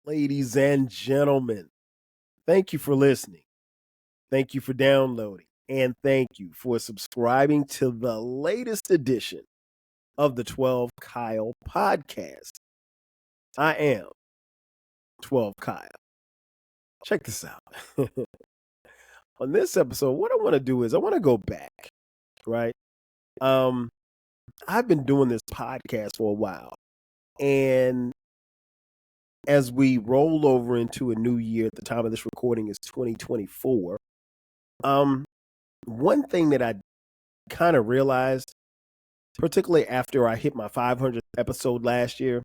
Ladies and gentlemen, thank you for listening. Thank you for downloading. And thank you for subscribing to the latest edition of the 12 Kyle podcast. I am 12 Kyle. Check this out. On this episode, what I want to do is I want to go back, right? Um, I've been doing this podcast for a while. And as we roll over into a new year, at the time of this recording is 2024. One thing that I kind of realized, particularly after I hit my 500th episode last year,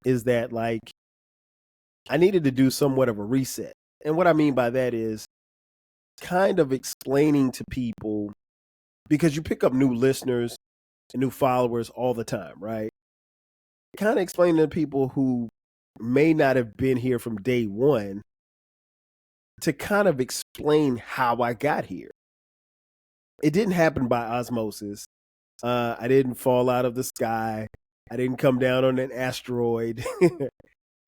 is that I needed to do somewhat of a reset. And what I mean by that is kind of explaining to people, because you pick up new listeners and new followers all the time, right? Kind of explaining to people who may not have been here from day one to kind of explain how I got here. It didn't happen by osmosis. I didn't fall out of the sky. I didn't come down on an asteroid.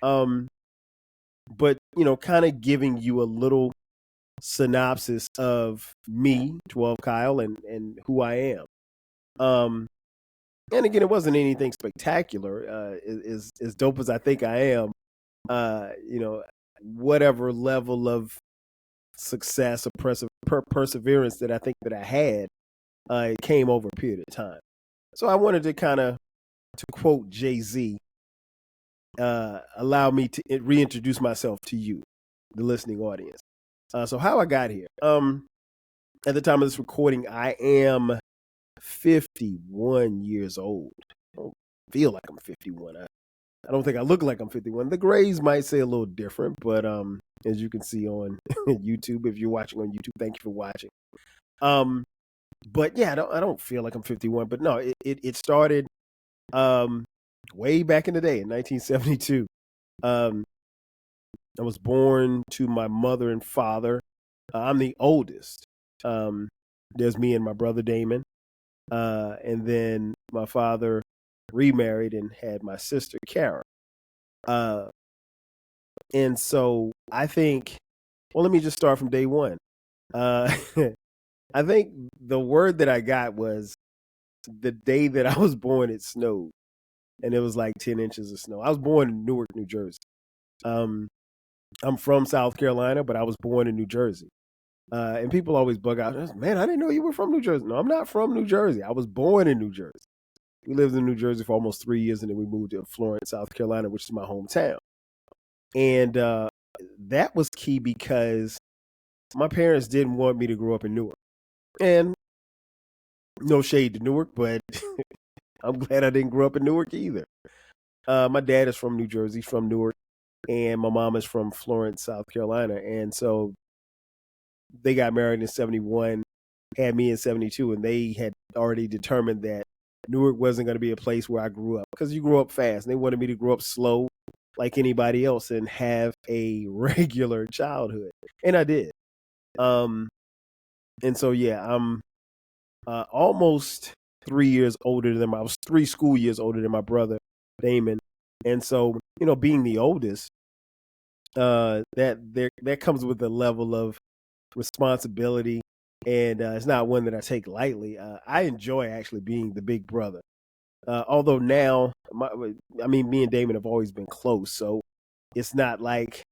But kind of giving you a little synopsis of me, 12 Kyle, and who I am. And again, it wasn't anything spectacular. As dope as I think I am, whatever level of success or perseverance that I think that I had, it came over a period of time. So I wanted to to quote Jay-Z, allow me to reintroduce myself to you, the listening audience. So how I got here. At the time of this recording, I am 51 years old. I don't feel like I'm 51. I don't think I look like I'm 51. The grays might say a little different, but as you can see on YouTube, if you're watching on YouTube, thank you for watching. But yeah, I don't feel like I'm 51. But no, it started way back in the day in 1972. I was born to my mother and father. I'm the oldest. There's me and my brother Damon. And then my father remarried and had my sister Karen. And so I think, well, let me just start from day one. I think the word that I got was the day that I was born, it snowed. And it was like 10 inches of snow. I was born in Newark, New Jersey. I'm from South Carolina, but I was born in New Jersey. And people always bug out, man, I didn't know you were from New Jersey. No, I'm not from New Jersey. I was born in New Jersey. We lived in New Jersey for almost 3 years, and then we moved to Florence, South Carolina, which is my hometown. And that was key because my parents didn't want me to grow up in Newark. And no shade to Newark, but I'm glad I didn't grow up in Newark either. My dad is from New Jersey, from Newark, and my mom is from Florence, South Carolina. And so they got married in 71, had me in 72, and they had already determined that Newark wasn't going to be a place where I grew up because you grew up fast. And they wanted me to grow up slow like anybody else and have a regular childhood. And I did. And so, yeah, I'm almost 3 years older than I was 3 school years older than my brother, Damon. And so, being the oldest, that comes with a level of responsibility. And it's not one that I take lightly. I enjoy actually being the big brother. Although now, me and Damon have always been close. So it's not like,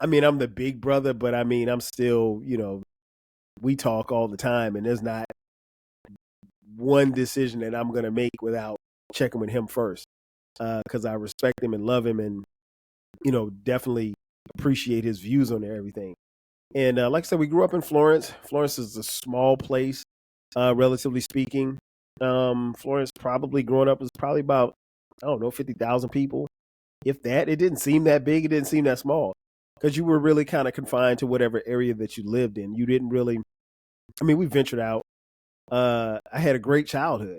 I'm the big brother, but I'm still, we talk all the time. And there's not one decision that I'm going to make without checking with him first. Because I respect him and love him and, definitely appreciate his views on everything. And like I said, we grew up in Florence. Florence is a small place, relatively speaking. Florence probably growing up was probably about, 50,000 people. If that, it didn't seem that big. It didn't seem that small because you were really kind of confined to whatever area that you lived in. You didn't really, we ventured out. I had a great childhood.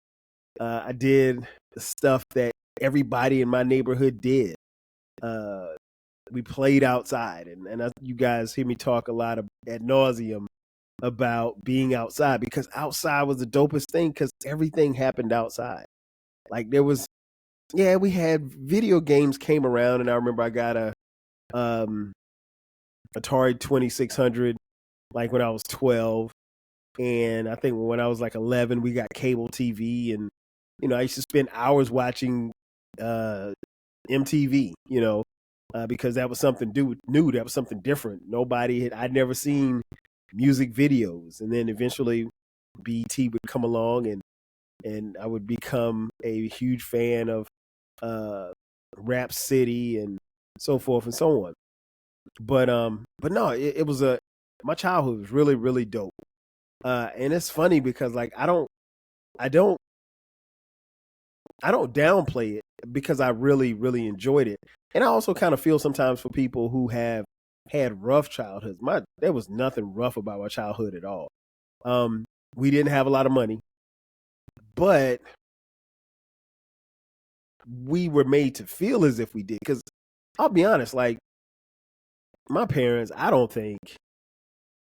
I did the stuff that everybody in my neighborhood did. We played outside, and you guys hear me talk a lot ad nauseum about being outside because outside was the dopest thing because everything happened outside. Like there was yeah, we had video games came around, and I remember I got a um, Atari 2600 like when I was 12, and I think when I was like 11, we got cable TV, and I used to spend hours watching uh, MTV, because that was something new, that was something different. I'd never seen music videos, and then eventually BT would come along, and I would become a huge fan of uh, Rap City and so forth and so on. But no, it was my childhood was really really dope. And it's funny because like I don't I don't downplay it because I really really enjoyed it, and I also kind of feel sometimes for people who have had rough childhoods. There was nothing rough about my childhood at all. Um, we didn't have a lot of money, but we were made to feel as if we did. Because I'll be honest, like my parents, I don't think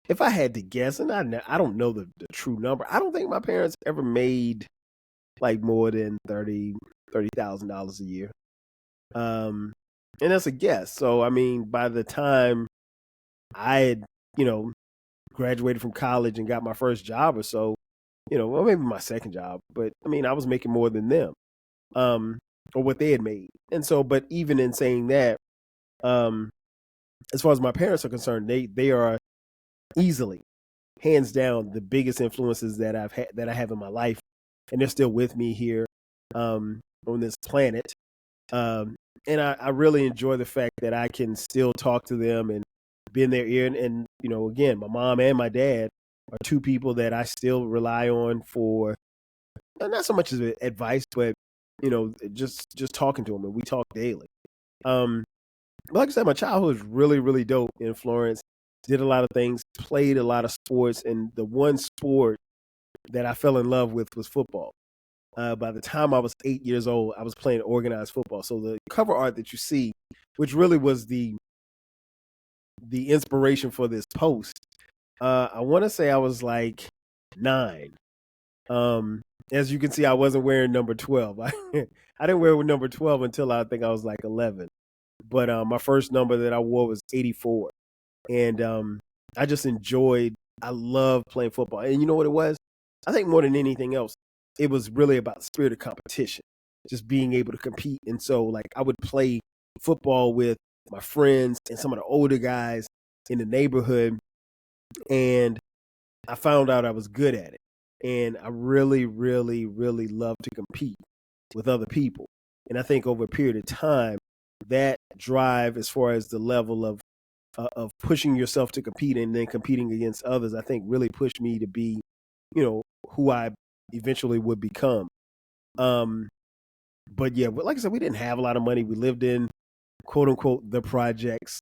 if I had to guess, and I don't know the true number, I don't think my parents ever made like more than $30,000 a year. Um, and that's a guess. So I mean, by the time I had you know graduated from college and got my first job or so, well maybe my second job, but I mean I was making more than them, um, or what they had made. And so, but even in saying that, um, as far as my parents are concerned, they are easily, hands down, the biggest influences that I have in my life, and they're still with me here, on this planet. Um, and I really enjoy the fact that I can still talk to them and be in their ear. And again, my mom and my dad are two people that I still rely on for not so much as advice, but just talking to them, and we talk daily. Um, like I said, my childhood was really, really dope in Florence. Did a lot of things, played a lot of sports, and the one sport that I fell in love with was football. By the time I was 8 years old, I was playing organized football. So the cover art that you see, which really was the inspiration for this post, I want to say I was like 9. Um, as you can see, I wasn't wearing number 12. I didn't wear number 12 until I think I was like 11. But my first number that I wore was 84, and I just enjoyed. I love playing football, and you know what it was? I think more than anything else, it was really about the spirit of competition, just being able to compete. And so, like, I would play football with my friends and some of the older guys in the neighborhood, and I found out I was good at it, and I really, really, really love to compete with other people. And I think over a period of time, that drive, as far as the level of pushing yourself to compete and then competing against others, I think really pushed me to be, who I eventually would become. Um, but yeah, like I said, we didn't have a lot of money. We lived in quote unquote the projects.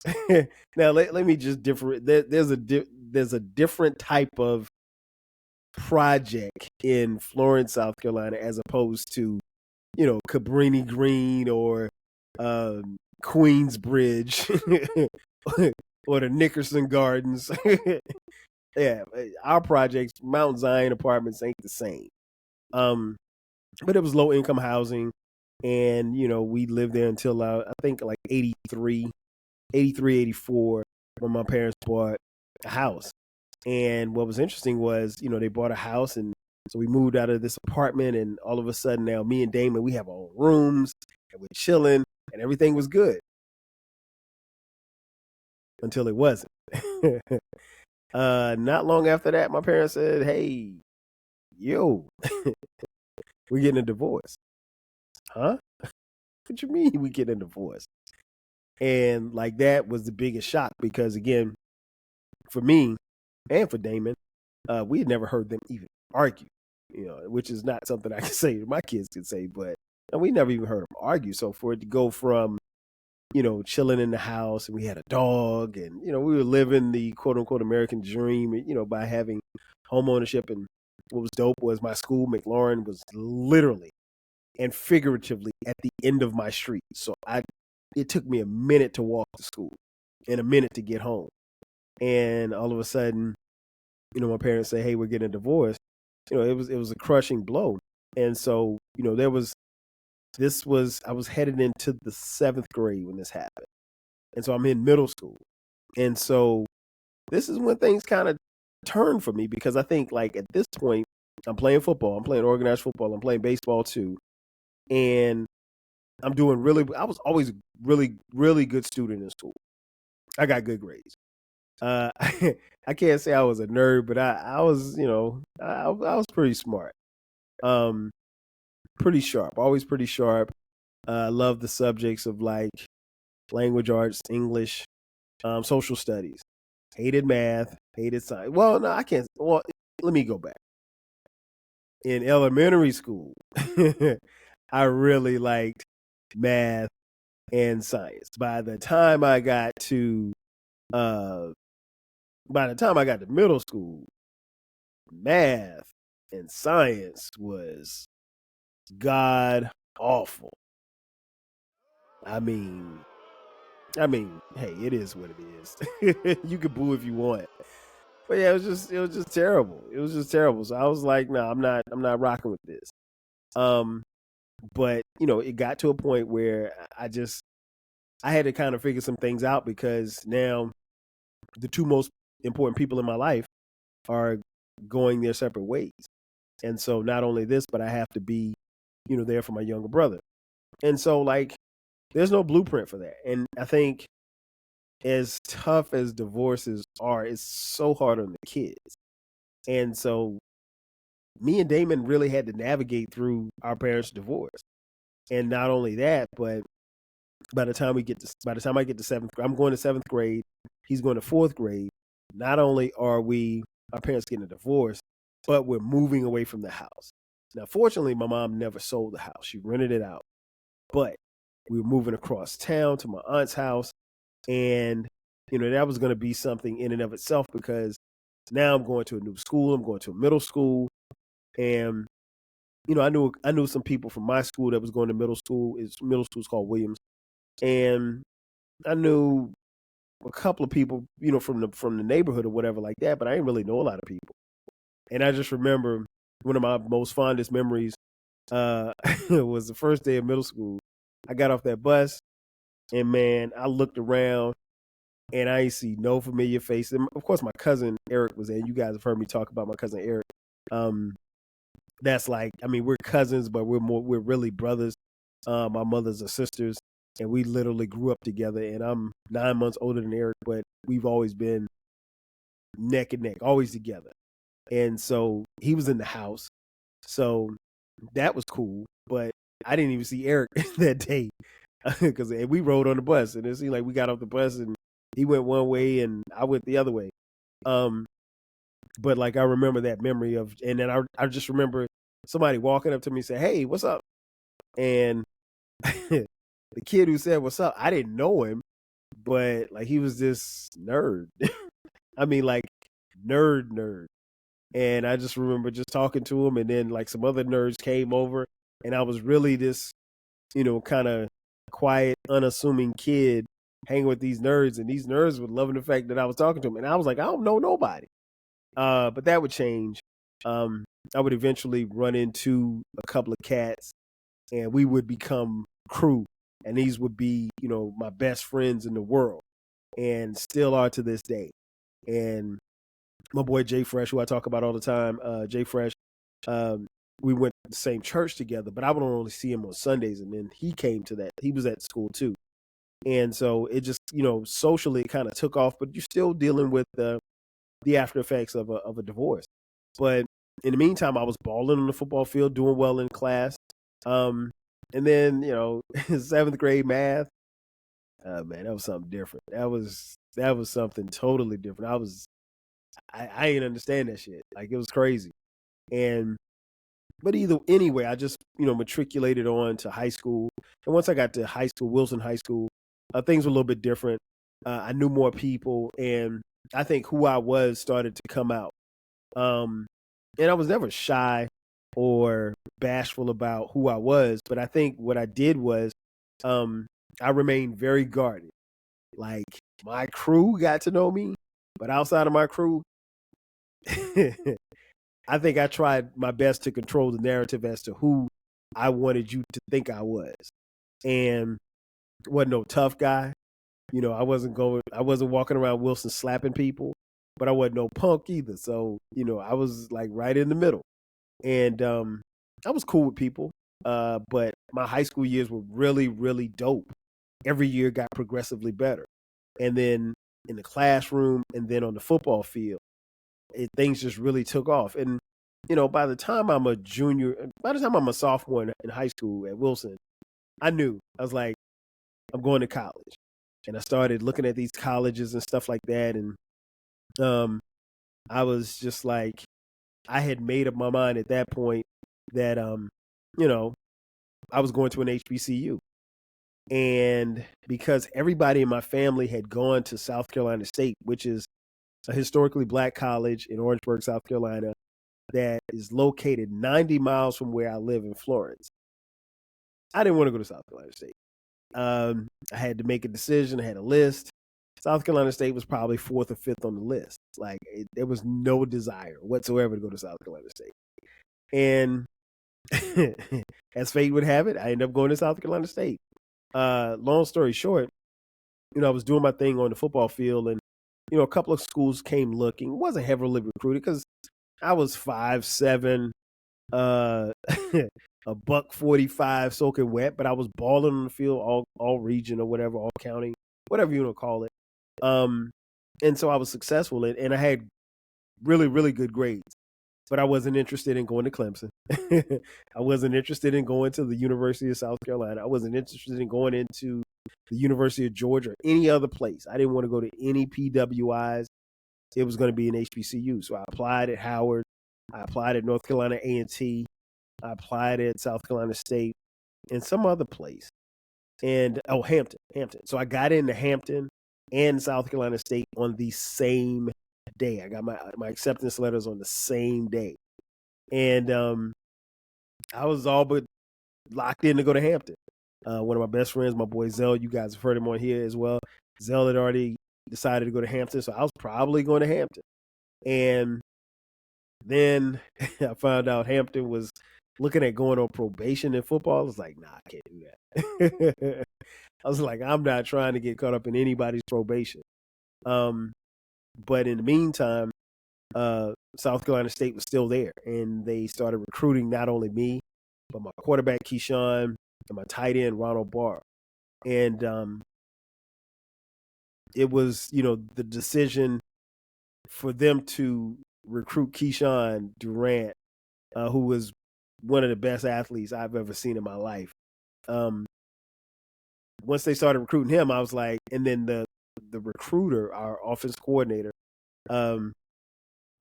Now let me just differ. There's a different type of project in Florence, South Carolina, as opposed to Cabrini Green or Queensbridge or the Nickerson Gardens. Yeah, our projects, Mount Zion Apartments, ain't the same. Um, but it was low income housing, and we lived there until I think like 83, 84, when my parents bought a house. And what was interesting was, they bought a house, and so we moved out of this apartment, and all of a sudden now me and Damon, we have our own rooms, and we're chilling, and everything was good until it wasn't. Not long after that, my parents said, "Hey, yo, we're getting a divorce." Huh? What you mean we getting a divorce? And like that was the biggest shock because again, for me and for Damon, we had never heard them even argue. Which is not something I can say my kids can say, but we never even heard them argue. So for it to go from chilling in the house, and we had a dog, and we were living the quote unquote American dream, by having home ownership. And what was dope was my school, McLaurin, was literally and figuratively at the end of my street. So it took me a minute to walk to school and a minute to get home. And all of a sudden, my parents say, "Hey, we're getting a divorce." It was a crushing blow. And so, there was I was headed into the 7th grade when this happened. And so I'm in middle school. And so this is when things kind of turned for me because I think like at this point, I'm playing football, I'm playing organized football, I'm playing baseball too. And I was always really, really good student in school. I got good grades. I can't say I was a nerd, but I was, I was pretty smart. Um, Pretty sharp, always pretty sharp. Love the subjects of like language arts, English, social studies. Hated math, hated science. Well, no, I can't. Well, let me go back. In elementary school, I really liked math and science. Uh, by the time I got to middle school, math and science was god awful. I mean, hey, it is what it is. You can boo if you want. But yeah, it was just terrible. It was just terrible. So I was like, no, I'm not rocking with this. Um, but it got to a point where I had to kind of figure some things out because now the two most important people in my life are going their separate ways. And so not only this, but I have to be, there for my younger brother. And so like there's no blueprint for that. And I think as tough as divorces are, it's so hard on the kids. And so me and Damon really had to navigate through our parents' divorce. And not only that, but by the time I get to I'm going to 7th grade, he's going to 4th grade. Not only are our parents getting a divorce, but we're moving away from the house. Now, fortunately, my mom never sold the house. She rented it out. But we were moving across town to my aunt's house. And, that was going to be something in and of itself because now I'm going to a new school. I'm going to a middle school. And, I knew some people from my school that was going to middle school. Middle school's called Williams. And I knew a couple of people, from the neighborhood or whatever like that, but I didn't really know a lot of people. And I just remember one of my most fondest memories was the first day of middle school. I got off that bus and man, I looked around and I ain't see no familiar face. And of course, my cousin Eric was there. You guys have heard me talk about my cousin Eric. That's like, I mean, we're cousins, but we're really brothers. My mothers are sisters, and we literally grew up together. And I'm 9 months older than Eric, but we've always been neck and neck, always together. And so he was in the house, so that was cool. But I didn't even see Eric that day because we rode on the bus, and it seemed like we got off the bus and he went one way and I went the other way. But like I remember that memory of, and then I just remember somebody walking up to me and say, "Hey, what's up?" And the kid who said "What's up," I didn't know him, but like he was this nerd. I mean, like nerd. And I just remember just talking to him, and then like some other nerds came over, and I was really this, kind of quiet, unassuming kid hanging with these nerds, and these nerds were loving the fact that I was talking to them, and I was like, I don't know nobody. But that would change. I would eventually run into a couple of cats, and we would become crew, and these would be, my best friends in the world, and still are to this day. And my boy Jay Fresh, who I talk about all the time, Jay Fresh, we went to the same church together, but I would only see him on Sundays, and then he came to that. He was at school too, and so it just, socially it kind of took off. But you're still dealing with the after effects of a divorce. But in the meantime, I was balling on the football field, doing well in class. And then 7th grade math, man, that was something different. That was something totally different. I didn't understand that shit. Like it was crazy. And but anyway, I just matriculated on to high school. And once I got to high school, Wilson High School, things were a little bit different. I knew more people, and I think who I was started to come out. And I was never shy or bashful about who I was, but I think what I did was I remained very guarded. Like my crew got to know me, but outside of my crew, I think I tried my best to control the narrative as to who I wanted you to think I was. And wasn't no tough guy. I wasn't walking around Wilson slapping people, but I wasn't no punk either. So, I was like right in the middle. And I was cool with people. But my high school years were really, really dope. Every year got progressively better. And then in the classroom and then on the football field, things just really took off. And, by the time I'm a sophomore in high school at Wilson, I knew. I was like, I'm going to college. And I started looking at these colleges and stuff like that. And I was just like, I had made up my mind at that point that, I was going to an HBCU. And because everybody in my family had gone to South Carolina State, which is a historically black college in Orangeburg, South Carolina, that is located 90 miles from where I live in Florence. I didn't want to go to South Carolina State. I had to make a decision. I had a list. South Carolina State was probably 4th or 5th on the list. Like there was no desire whatsoever to go to South Carolina State. And as fate would have it, I ended up going to South Carolina State. Long story short, I was doing my thing on the football field, and a couple of schools came looking. Wasn't heavily recruited because I was 5'7", a $145 soaking wet, but I was balling on the field all region or whatever, all county, whatever you want to call it. And so I was successful, and I had really, really good grades. But I wasn't interested in going to Clemson. I wasn't interested in going to the University of South Carolina. I wasn't interested in going into the University of Georgia or any other place. I didn't want to go to any PWIs. It was going to be an HBCU. So I applied at Howard. I applied at North Carolina A&T. I applied at South Carolina State and some other place. And, Hampton. So I got into Hampton and South Carolina State on the same day. I got my acceptance letters on the same day. And I was all but locked in to go to Hampton. One of my best friends, my boy Zell, you guys have heard him on here as well. Zell had already decided to go to Hampton, so I was probably going to Hampton. And then I found out Hampton was looking at going on probation in football. I was like, nah, I can't do that. I was like, I'm not trying to get caught up in anybody's probation. But in the meantime, South Carolina State was still there, and they started recruiting not only me, but my quarterback Keyshawn and my tight end Ronald Barr. And it was, the decision for them to recruit Keyshawn Durant, who was one of the best athletes I've ever seen in my life. Once they started recruiting him, I was like, and then the recruiter, our offense coordinator,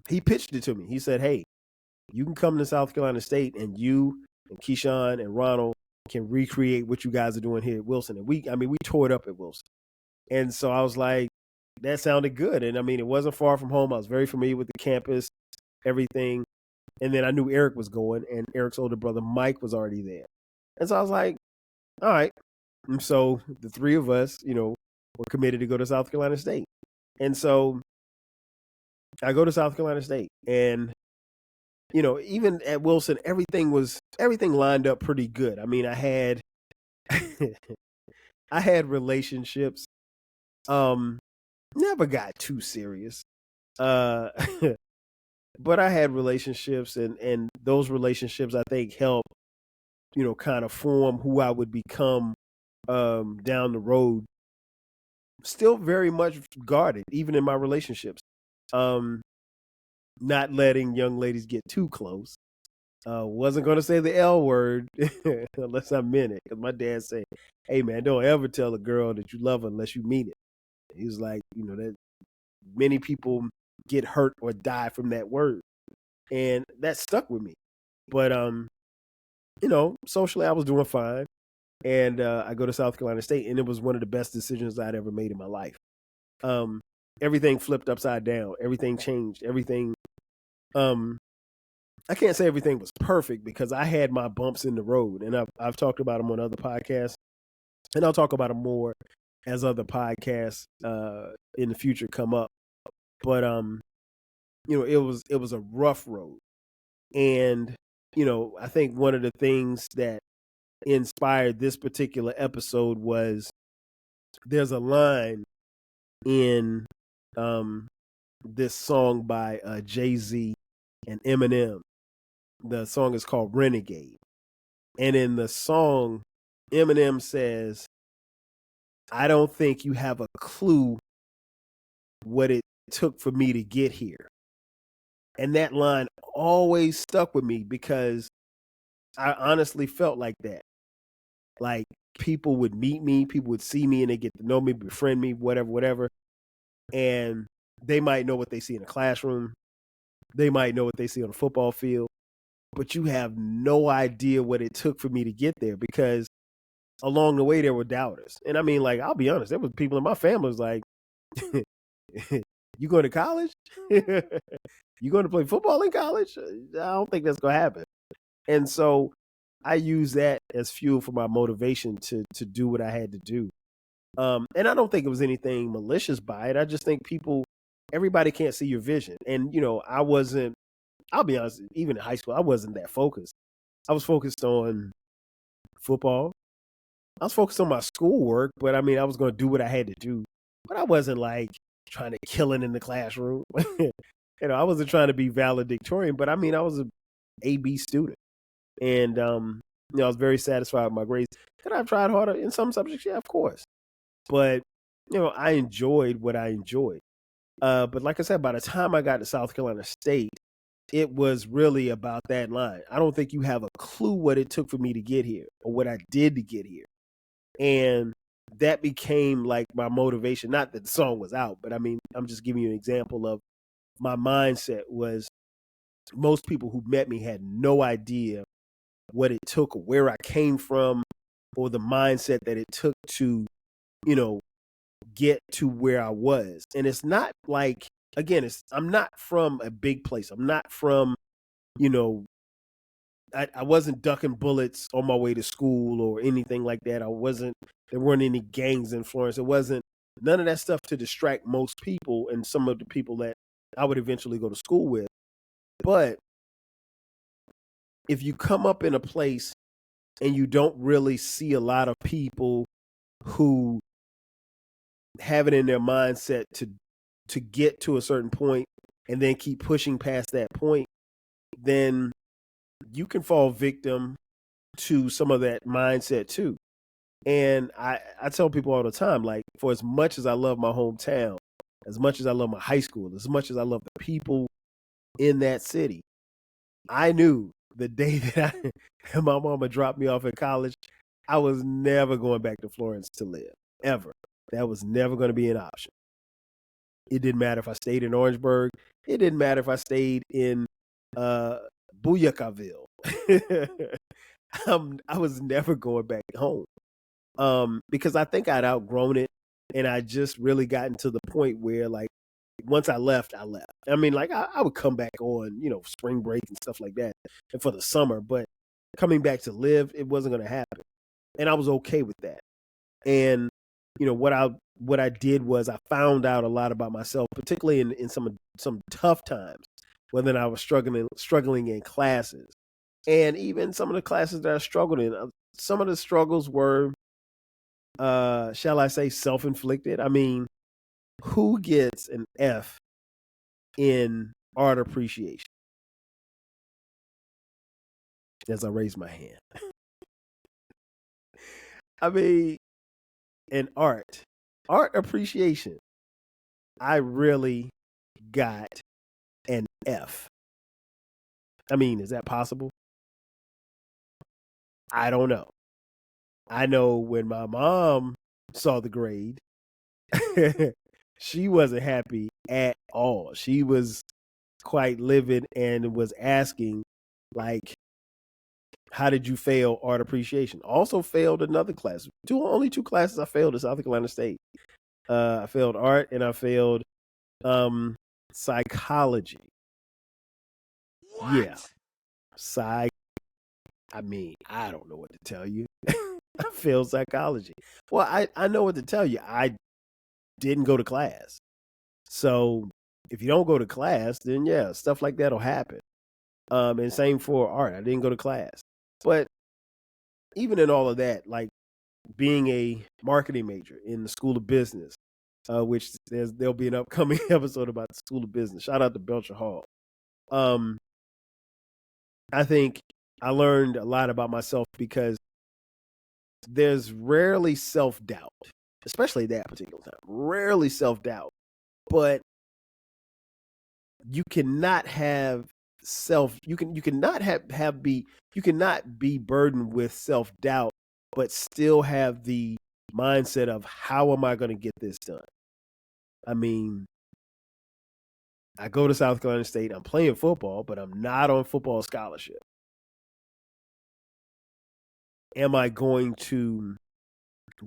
he pitched it to me. He said, hey, you can come to South Carolina State and you and Keyshawn and Ronald can recreate what you guys are doing here at Wilson. And we tore it up at Wilson. And so I was like, that sounded good. And it wasn't far from home. I was very familiar with the campus, everything. And then I knew Eric was going, and Eric's older brother, Mike, was already there. And so I was like, all right. And so the three of us, were committed to go to South Carolina State. And so I go to South Carolina State, and, even at Wilson, everything lined up pretty good. I had, I had relationships, never got too serious. But I had relationships, and those relationships, I think, helped, kind of form who I would become down the road. Still very much guarded, even in my relationships. Not letting young ladies get too close. Wasn't going to say the L word unless I meant it. Because my dad said, hey, man, don't ever tell a girl that you love her unless you mean it. He was like, that many people get hurt or die from that word. And that stuck with me. But, socially I was doing fine. And I go to South Carolina State, and it was one of the best decisions I'd ever made in my life. Everything flipped upside down. Everything changed. Everything. I can't say everything was perfect because I had my bumps in the road, and I've talked about them on other podcasts, and I'll talk about them more as other podcasts in the future come up. But it was a rough road, and I think one of the things that inspired this particular episode was there's a line in um, this song by Jay-Z and Eminem. The song is called Renegade. And in the song, Eminem says, I don't think you have a clue what it took for me to get here. And that line always stuck with me because I honestly felt like that. Like people would meet me, people would see me and they get to know me, befriend me, whatever. And they might know what they see in a classroom. They might know what they see on a football field. But you have no idea what it took for me to get there because along the way there were doubters. And I mean, like, I'll be honest, there was people in my family was like, you going to college? You going to play football in college? I don't think that's going to happen. And so I use that as fuel for my motivation to do what I had to do. And I don't think it was anything malicious by it. I just think everybody can't see your vision. And, I'll be honest, even in high school, I wasn't that focused. I was focused on football. I was focused on my schoolwork, but I mean, I was going to do what I had to do. But I wasn't like trying to kill it in the classroom. I wasn't trying to be valedictorian, but I mean, I was an AB student. And, I was very satisfied with my grades. Could I have tried harder in some subjects? Yeah, of course. But, I enjoyed what I enjoyed. But like I said, by the time I got to South Carolina State, it was really about that line. I don't think you have a clue what it took for me to get here or what I did to get here. And that became like my motivation. Not that the song was out, but I mean, I'm just giving you an example of my mindset was most people who met me had no idea what it took or where I came from or the mindset that it took to, get to where I was. And it's not like, again, I'm not from a big place. I'm not from, I wasn't ducking bullets on my way to school or anything like that. There weren't any gangs in Florence. It wasn't none of that stuff to distract most people and some of the people that I would eventually go to school with. But if you come up in a place and you don't really see a lot of people who have it in their mindset to get to a certain point and then keep pushing past that point, then you can fall victim to some of that mindset too. And I tell people all the time, like, for as much as I love my hometown, as much as I love my high school, as much as I love the people in that city, I knew the day that my mama dropped me off at college, I was never going back to Florence to live, ever. That was never going to be an option. It didn't matter if I stayed in Orangeburg. It didn't matter if I stayed in Booyakaville. I was never going back home because I think I'd outgrown it, and I just really gotten to the point where, like, once I left, I left. I mean, like, I would come back on, spring break and stuff like that, and for the summer, but coming back to live, it wasn't going to happen, and I was okay with that. And what I did was I found out a lot about myself, particularly in some tough times, when I was struggling in classes, and even some of the classes that I struggled in. Some of the struggles were, shall I say, self-inflicted. I mean, who gets an F in art appreciation? As I raise my hand. I mean, in art appreciation, I really got an F. I mean, is that possible? I don't know. I know when my mom saw the grade, she wasn't happy at all. She was quite livid and was asking, like, how did you fail art appreciation? Also failed another class. Only two classes I failed at South Carolina State. I failed art and I failed psychology. What? Yeah. I mean, I don't know what to tell you. I failed psychology. Well, I know what to tell you. I didn't go to class. So if you don't go to class, then yeah, stuff like that'll happen. And same for art. I didn't go to class. But even in all of that, like being a marketing major in the School of Business, which there'll be an upcoming episode about the School of Business. Shout out to Belcher Hall. Um, I think I learned a lot about myself because there's rarely self-doubt, especially that particular time. Rarely self-doubt, but you cannot have you cannot be burdened with self-doubt, but still have the mindset of how am I going to get this done? I mean, I go to South Carolina State, I'm playing football, but I'm not on football scholarship. Am I going to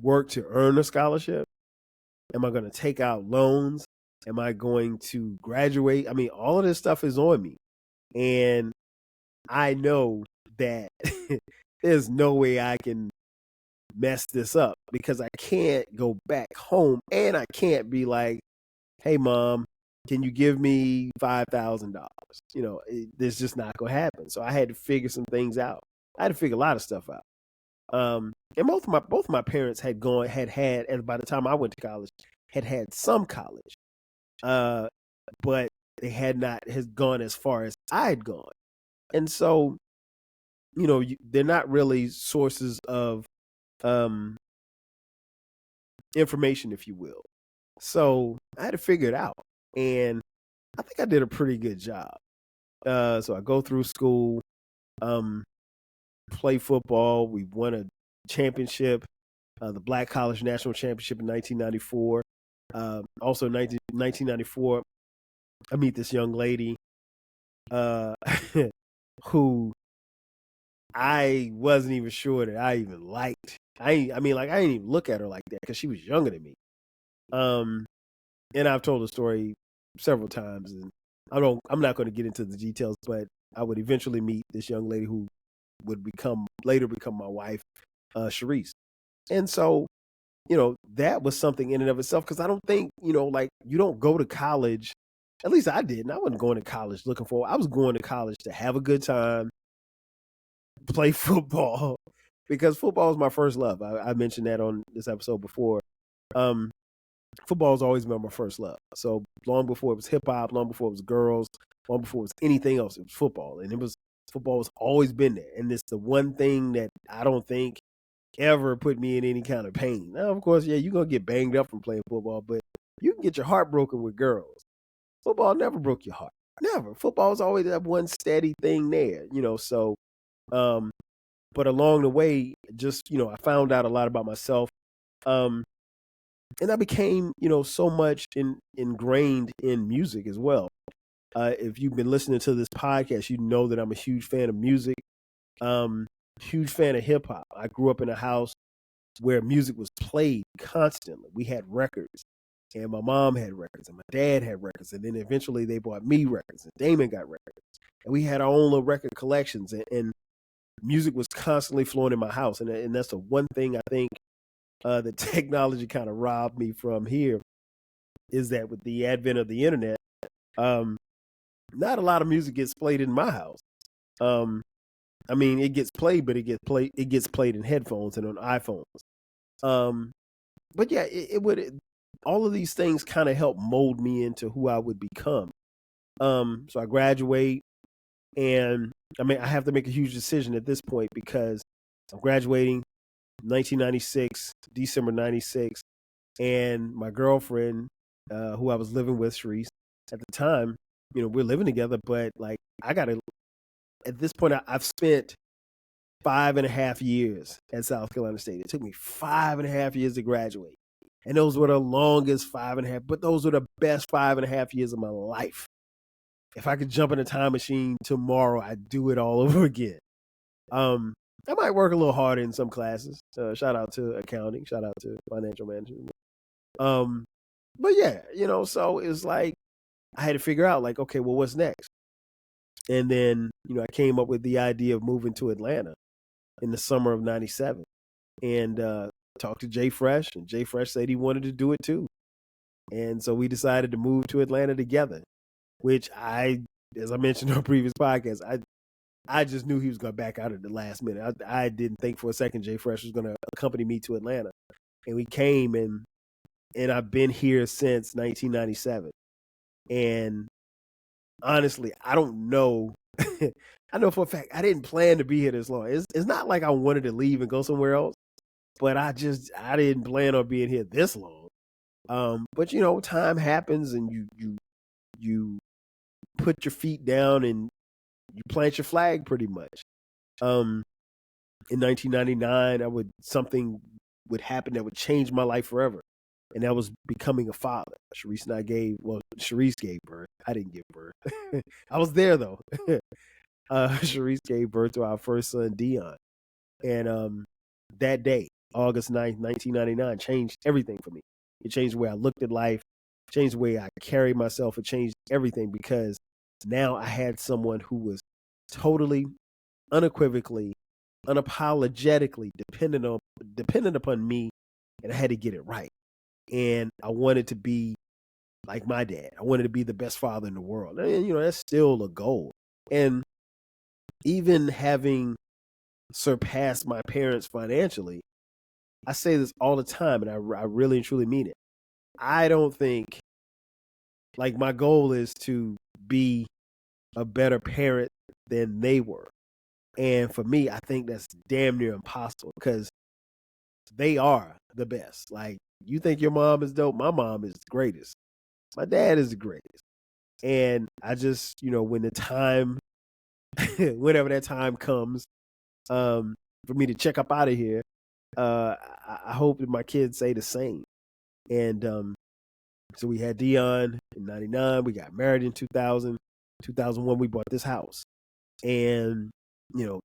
work to earn a scholarship? Am I going to take out loans? Am I going to graduate? I mean, all of this stuff is on me. And I know that there's no way I can mess this up because I can't go back home and I can't be like, hey, mom, can you give me $5,000? This just not going to happen. So I had to figure some things out. I had to figure a lot of stuff out. And both of my parents had and by the time I went to college, had some college, but they has gone as far as I had gone, and so they're not really sources of information, if you will. So I had to figure it out, and I think I did a pretty good job. So I go through school, play football. We won a championship, the Black College National Championship in 1994. Also, 1994, I meet this young lady who I wasn't even sure that I even liked. I didn't even look at her like that because she was younger than me. And I've told the story several times, and I'm not going to get into the details, but I would eventually meet this young lady who would later become my wife, Sharice. And so, that was something in and of itself, because I don't think, like, you don't go to college. At least I didn't. I wasn't going to college I was going to college to have a good time, play football, because football is my first love. I mentioned that on this episode before. Football has always been my first love. So long before it was hip hop, long before it was girls, long before it was anything else, it was football. And football has always been there. And it's the one thing that I don't think ever put me in any kind of pain. Now, of course, yeah, you're going to get banged up from playing football, but you can get your heart broken with girls. Football never broke your heart. Never. Football is always that one steady thing there, so, but along the way, just, I found out a lot about myself. And I became, so much ingrained in music as well. If you've been listening to this podcast, you know that I'm a huge fan of music, huge fan of hip hop. I grew up in a house where music was played constantly. We had records, and my mom had records, and my dad had records, and then eventually they bought me records, and Damon got records, and we had our own little record collections, and music was constantly flowing in my house, and that's the one thing I think the technology kind of robbed me from here, is that with the advent of the internet, not a lot of music gets played in my house. I mean, it gets played, but it gets played in headphones and on iPhones. But yeah, all of these things kind of help mold me into who I would become. So I graduate, and I mean, I have to make a huge decision at this point because I'm graduating 1996, December 96, and my girlfriend, who I was living with, Sharice, at the time, we're living together, but like at this point, I've spent 5.5 years at South Carolina State. It took me 5.5 years to graduate. And those were the longest 5.5, but those were the best 5.5 years of my life. If I could jump in a time machine tomorrow, I'd do it all over again. I might work a little harder in some classes. Shout out to accounting. Shout out to financial management. But yeah, so it's like I had to figure out, like, okay, well, what's next? And then, I came up with the idea of moving to Atlanta in the summer of 97, and talked to Jay Fresh, and Jay Fresh said he wanted to do it too. And so we decided to move to Atlanta together, which I as I mentioned on a previous podcast, I just knew he was going to back out at the last minute. I didn't think for a second Jay Fresh was going to accompany me to Atlanta, and we came, and I've been here since 1997. And honestly, I don't know. I know for a fact I didn't plan to be here this long. It's not like I wanted to leave and go somewhere else, but I didn't plan on being here this long. But time happens, and you put your feet down and you plant your flag pretty much. In 1999, something would happen that would change my life forever, and that was becoming a father. Sharice gave birth. I didn't give birth. I was there though. Sharice gave birth to our first son, Dion, and that day, August 9th, 1999, changed everything for me. It changed the way I looked at life, changed the way I carried myself. It changed everything because now I had someone who was totally, unequivocally, unapologetically dependent upon me, and I had to get it right. And I wanted to be like my dad. I wanted to be the best father in the world. And that's still a goal. And even having surpassed my parents financially, I say this all the time, and I really and truly mean it. I don't think, like, my goal is to be a better parent than they were. And for me, I think that's damn near impossible because they are the best. Like, you think your mom is dope? My mom is the greatest. My dad is the greatest. And I just, when the time, whenever that time comes, for me to check up out of here, I hope that my kids say the same. And so we had Dion in 99. We got married in 2000. 2001, we bought this house. And,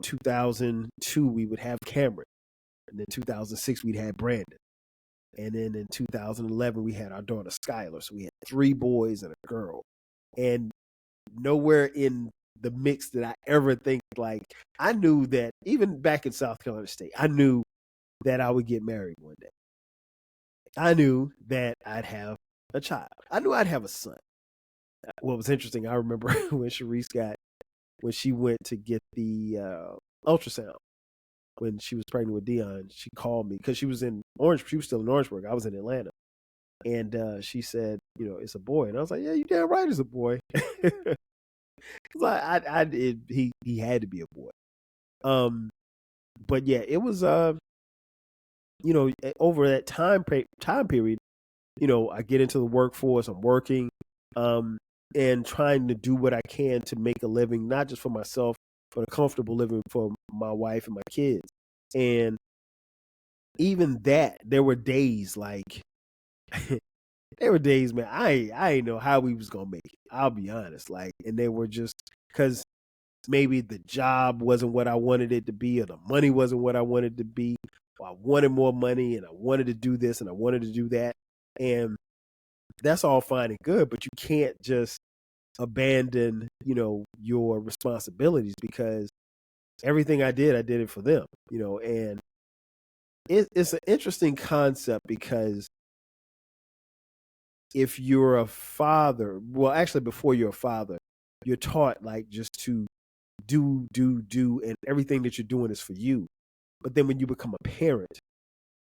2002, we would have Cameron. And then 2006, we'd had Brandon. And then in 2011, we had our daughter, Skylar. So we had 3 boys and a girl. And nowhere in the mix did I ever think, like, I knew that even back in South Carolina State, I knew that I would get married one day. I knew that I'd have a child. I knew I'd have a son. What was interesting, I remember when she went to get the ultrasound, when she was pregnant with Dion, she called me because she was still in Orangeburg. I was in Atlanta. And she said, it's a boy. And I was like, yeah, you damn right it's a boy. He had to be a boy. But yeah, it was, over that time period, I get into the workforce, I'm working, and trying to do what I can to make a living, not just for myself, but a comfortable living for my wife and my kids. And even that, there were days like, man, I ain't know how we was gonna make it. I'll be honest. Like, and they were just because maybe the job wasn't what I wanted it to be, or the money wasn't what I wanted it to be, or I wanted more money and I wanted to do this and I wanted to do that. And that's all fine and good, but you can't just abandon, your responsibilities, because everything I did it for them, and it's an interesting concept because if you're a father, well, actually before you're a father, you're taught like just to do, and everything that you're doing is for you. But then when you become a parent,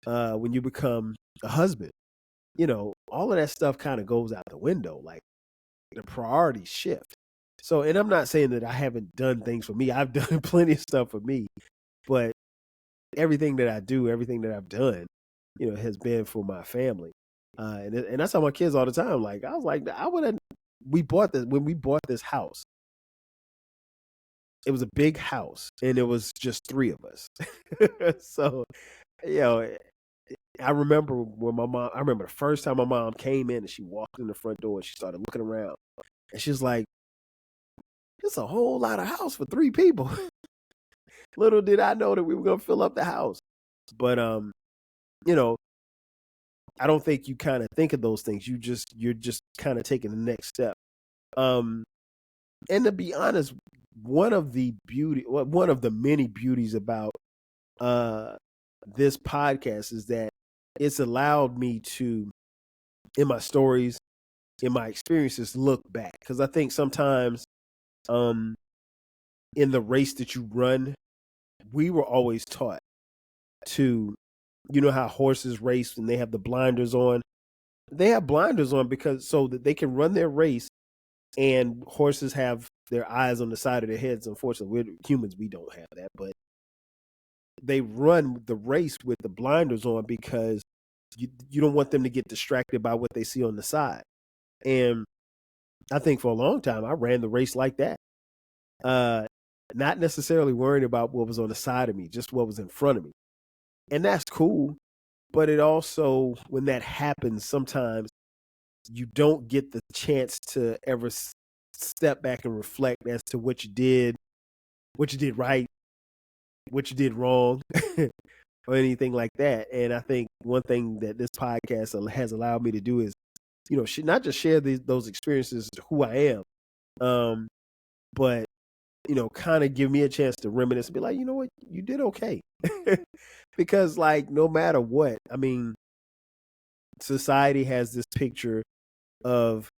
when you become a husband, all of that stuff kind of goes out the window. Like, the priorities shift. So, and I'm not saying that I haven't done things for me. I've done plenty of stuff for me, but everything that I do, everything that I've done, has been for my family. And I tell my kids all the time, like, I was like, when we bought this house, it was a big house and it was just 3 of us. So, I remember the first time my mom came in and she walked in the front door and she started looking around and she's like, it's a whole lot of house for 3 people. Little did I know that we were going to fill up the house. But, I don't think you kind of think of those things. You're just kind of taking the next step. And to be honest, one of the many beauties about this podcast is that it's allowed me to, in my stories, in my experiences, look back. Because I think sometimes in the race that you run, we were always taught to, you know how horses race and they have the blinders on? They have blinders on because so that they can run their race, and horses have their eyes on the side of their heads. Unfortunately, we're humans, we don't have that, but they run the race with the blinders on because you don't want them to get distracted by what they see on the side. And I think for a long time I ran the race like that. Not necessarily worrying about what was on the side of me, just what was in front of me. And that's cool. But it also, when that happens, sometimes you don't get the chance to ever step back and reflect as to what you did right, what you did wrong, or anything like that. And I think one thing that this podcast has allowed me to do is, you know, not just share those experiences to who I am, but you know, kind of give me a chance to reminisce and be like, you know what, you did okay. Because like, no matter what, I mean, society has this picture of,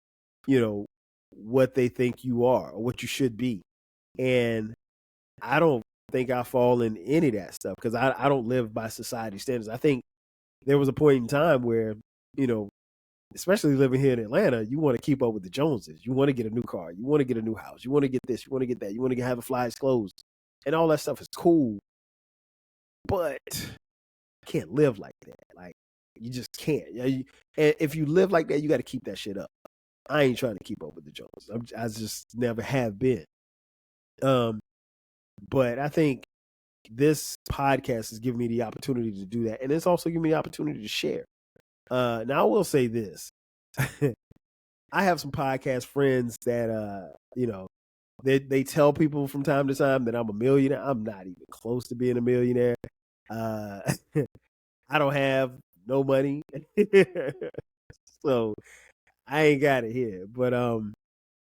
you know, what they think you are or what you should be. And I don't think I fall in any of that stuff because I don't live by society standards. I think there was a point in time where, you know, especially living here in Atlanta, you want to keep up with the Joneses. You want to get a new car. You want to get a new house. You want to get this. You want to get that. You want to have a fly's clothes. And all that stuff is cool. But you can't live like that. Like, you just can't. And if you live like that, you got to keep that shit up. I ain't trying to keep up with the Joneses. I just never have been. But I think this podcast has given me the opportunity to do that. And it's also given me the opportunity to share. Now, I will say this. I have some podcast friends that, you know, they tell people from time to time that I'm a millionaire. I'm not even close to being a millionaire. I don't have no money. So I ain't got it here. But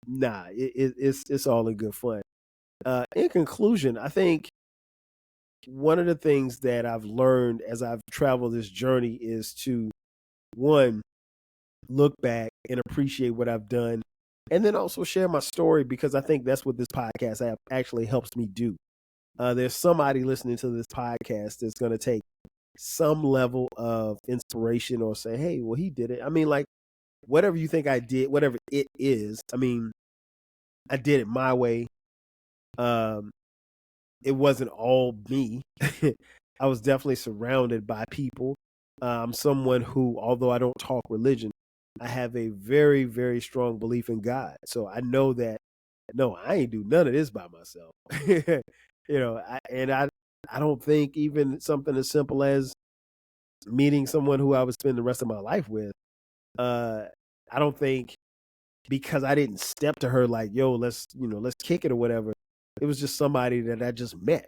nah, it's all in good fun. In conclusion, I think one of the things that I've learned as I've traveled this journey is to, one, look back and appreciate what I've done, and then also share my story because I think that's what this podcast app actually helps me do. There's somebody listening to this podcast that's going to take some level of inspiration or say, hey, well, he did it. I mean, like, whatever you think I did, whatever it is, I mean, I did it my way. It wasn't all me. I was definitely surrounded by people. I'm someone who, although I don't talk religion, I have a very, very strong belief in God. So I know that, no, I ain't do none of this by myself. You know, I don't think even something as simple as meeting someone who I would spend the rest of my life with, I don't think because I didn't step to her like, yo, let's kick it or whatever. It was just somebody that I just met,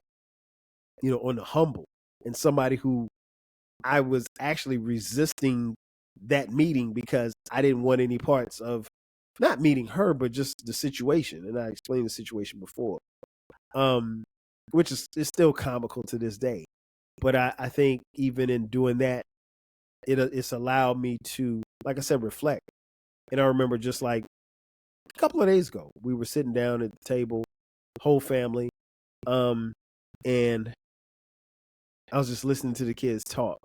you know, on the humble, and somebody who I was actually resisting that meeting because I didn't want any parts of not meeting her, but just the situation. And I explained the situation before, which is still comical to this day. But I think even in doing that, it's allowed me to, like I said, reflect. And I remember just like a couple of days ago, we were sitting down at the table, whole family, and I was just listening to the kids talk.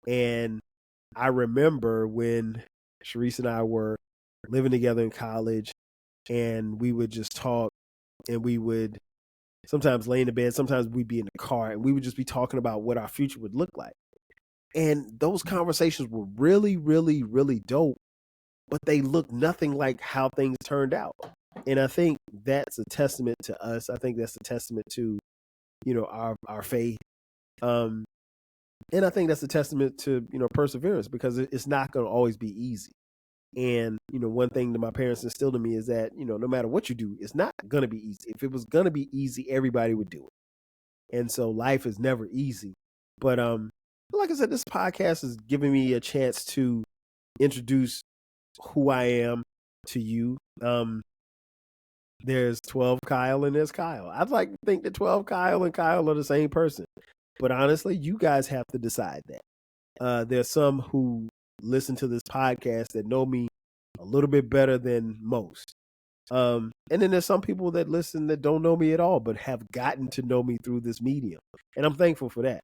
And I remember when Sharice and I were living together in college, and we would just talk, and we would sometimes lay in the bed, sometimes we'd be in the car, and we would just be talking about what our future would look like. And those conversations were really, really, really dope, but they looked nothing like how things turned out. And I think that's a testament to us. I think that's a testament to, you know, our faith. And I think that's a testament to, you know, perseverance because it's not going to always be easy. And, you know, one thing that my parents instilled in me is that, you know, no matter what you do, it's not going to be easy. If it was going to be easy, everybody would do it. And so life is never easy. But like I said, this podcast is giving me a chance to introduce who I am to you. There's 12 Kyle and there's Kyle. I'd like to think that 12 Kyle and Kyle are the same person. But honestly, you guys have to decide that. There's some who listen to this podcast that know me a little bit better than most. And then there's some people that listen that don't know me at all, but have gotten to know me through this medium. And I'm thankful for that.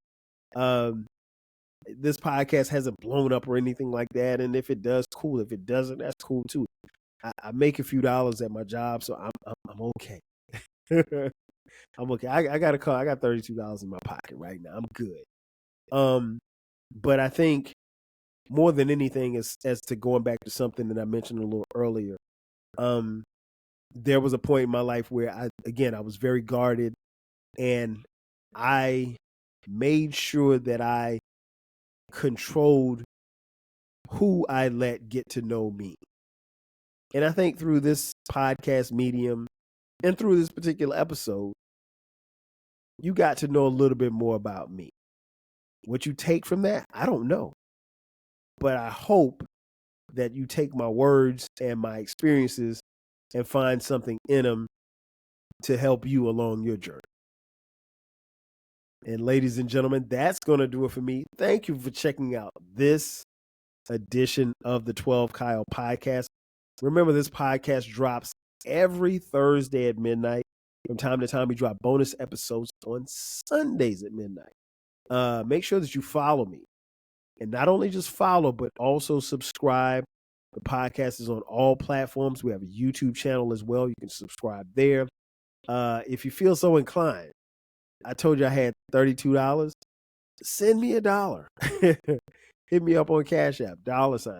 This podcast hasn't blown up or anything like that. And if it does, cool. If it doesn't, that's cool too. I make a few dollars at my job, so I'm okay. I'm okay. I got a call. I got $32 in my pocket right now. I'm good. But I think more than anything, as to going back to something that I mentioned a little earlier, there was a point in my life where I was very guarded, and I made sure that I controlled who I let get to know me. And I think through this podcast medium and through this particular episode, you got to know a little bit more about me. What you take from that, I don't know. But I hope that you take my words and my experiences and find something in them to help you along your journey. And ladies and gentlemen, that's going to do it for me. Thank you for checking out this edition of the 12 Kyle podcast. Remember, this podcast drops every Thursday at midnight. From time to time, we drop bonus episodes on Sundays at midnight. Make sure that you follow me. And not only just follow, but also subscribe. The podcast is on all platforms. We have a YouTube channel as well. You can subscribe there. If you feel so inclined, I told you I had $32. Send me $1. Hit me up on Cash App, $TWELVEKYLE.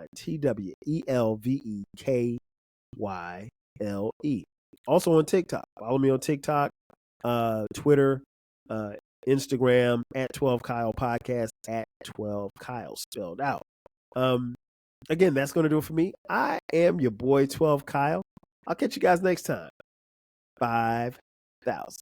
Also on TikTok. Follow me on TikTok, Twitter, Instagram, at 12 Kyle Podcast, at 12 Kyle spelled out. Again, that's going to do it for me. I am your boy, 12 Kyle. I'll catch you guys next time. 5,000.